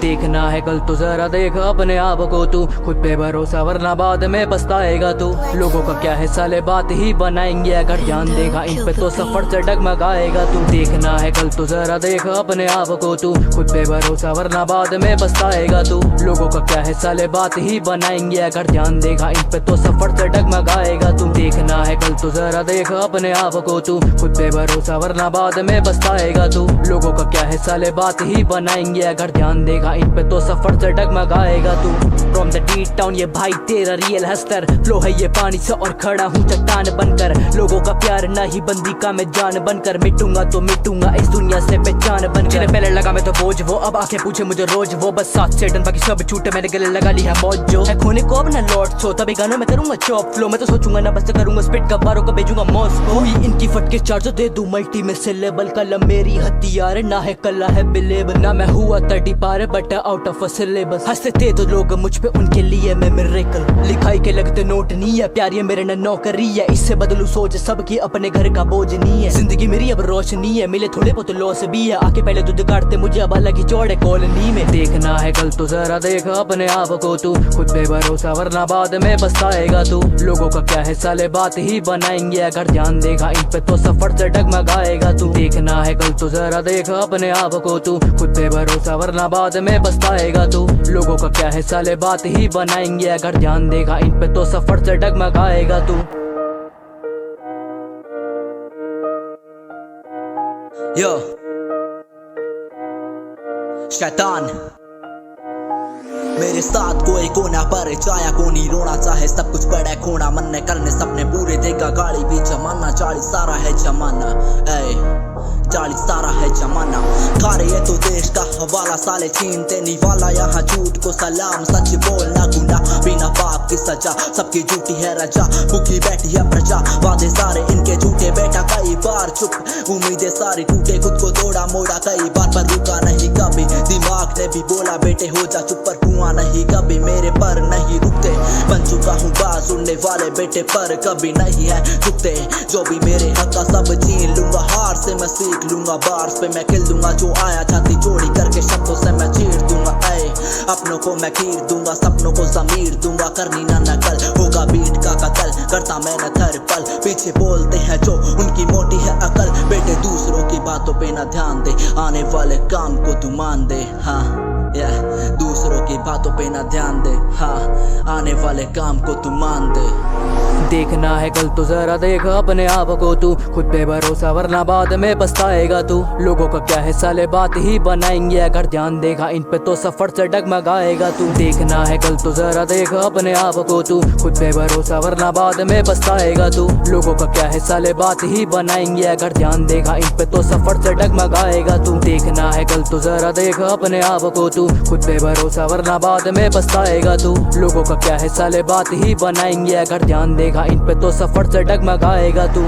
देखना है कल तो जरा देख अपने आप को तू, खुद पे भरोसा वरना बाद में पछताएगा तू। लोगों का क्या है साले बात ही बनाएंगे, अगर ध्यान देगा इन पे तो सफर से डगमगाएगा तू। देखना है कल तो जरा देख अपने आप को तू, खुद पे भरोसा वरना बाद में पछताएगा तू। लोगों का क्या है साले बात ही बनाएंगे, अगर ध्यान देगा इन पे तो सफर से डगमगाएगा तू। देखना है कल तो जरा देख अपने आप को तू, खुद पे भरोसा वरना बाद में पछताएगा तू। लोगों का क्या है साले बात ही बनाएंगे, अगर ध्यान देगा इन पे तो सफर से डगमगाएगा तू। फ्रॉम द डी टाउन ये भाई तेरा रियल हस्तर, फ्लो है ये पानी से और खड़ा हूँ चट्टान बनकर। लोगों का प्यार नहीं बंदी का मैं जान बनकर, मिटूंगा तो मिटूंगा इस दुनिया से पहचान बनकर। जिन्हें पहले लगा मैं तो बोझ वो अब आके पूछे मुझे रोज वो, बस साथ से टन बाकी सब छूटे मैंने गले लगा ली है मौज। जो है खोने को अब ना लौट सो, तभी गानों में करूंगा चॉप फ्लो। मैं तो सोचूंगा ना बस करूंगा स्पिट का बारों का भेजूंगा मॉस्को। इनकी फटके चार्ज दे दूं मल्टी में सिलेबल, कलम मेरी हथियार ना है कला है बिलेबल। ना मैं हुआ 30 पार बट आउट ऑफ सिलेबस, हंसते थे तो लोग मुझ पे उनके लिए मैं मिरेकल। लिखाई के लगते नोट नहीं है प्यार ये मेरे न नौकरी है, इससे बदलू सोच सबकी अपने घर का बोझ नहीं है। जिंदगी मेरी अब रोशनी है, मिले थोड़े बहुत लॉस भी है, आके पहले दूध काटते मुझे अब अलग ही चौड़े कॉलोनी में। देखना है कल तो जरा देख अपने आप को तू, खुद पे भरोसा वरना बाद में पछताएगा तू। लोगों का क्या है साले बात ही बनाएंगे, अगर ध्यान देगा इन पे तो सफर से डगमगाएगा तू। देखना है कल तो जरा देख अपने आप को तू, खुद पे भरोसा वरना बाद में पछताएगा तू। लोगों का क्या है साले बात ही बनाएंगे, अगर ध्यान देगा इन पे तो सफर से डगमगाएगा तू। यो शैतान मेरे साथ कोई कोना पर चाया को नहीं रोना, चाहे सब कुछ पड़ा खोना, मन ने करने सपने पूरे देगा गाड़ी भी जमाना। 40 सारा है जमाना, 40 सारा है जमाना। खा रहे तो देश का हवाला, साले छीनते नहीं वाला यहाँ झूठ को सलाम। सच बोलना गुना बिना पाप की सजा, सबकी झूठी है रजा, भूखी बैठी है प्रजा। वादे सारे इनके झूठे बेटा कई बार चुप, उम्मीदें सारी टूटे, खुद को तोड़ा मोड़ा कई बार पर रुका नहीं कभी। दिमाग ने भी बोला बेटे हो जा चुप, पर कुआं नहीं कभी मेरे पर नहीं रुकते। बन चुका हूँ बाज उड़ने वाले बेटे पर कभी नहीं है झुकते। जो भी मेरे हक का सब छीन लूंगा, हार से मैं सीख लूंगा, बार्स पे मैं खिल दूंगा। जो आया छाती चोरी करके शब्दों से मैं चीर दूंगा। अपनों को मैं खीर दूंगा, सपनों को जमीर दूंगा। करनी ना नकल होगा बीट का कतल, करता मेहनत हर पल। पीछे बोलते हैं जो उनकी मोटी है अकल, बेटे दूसरों की बातों पे ना ध्यान दे, आने वाले काम को तू मान दे। हाँ दूसरों की बातों पे ना ध्यान दे, हाँ आने वाले काम को तू मान दे। देखना है कल तो जरा देख अपने आप को तू, खुद पे भरोसा वरना बाद में पछताएगा तू। लोगों का क्या है साले बात ही बनाएंगे, अगर ध्यान देगा इन पे तो सफर से डगमगाएगा तू। देखना है कल तो जरा देख अपने आप को तू, खुद पे भरोसा वरना बाद में पछताएगा तू। लोगों का क्या है साले बात ही बनाएंगे, अगर ध्यान देगा इन पे तो सफर से डगमगाएगा तू। देखना है कल तो जरा देख अपने आप को तू, खुद पे भरोसा वरना बाद में पछताएगा तू। लोगों का क्या है साले बात ही बनाएंगे, अगर ध्यान देगा इन पे तो सफर से डगमगाएगा तू।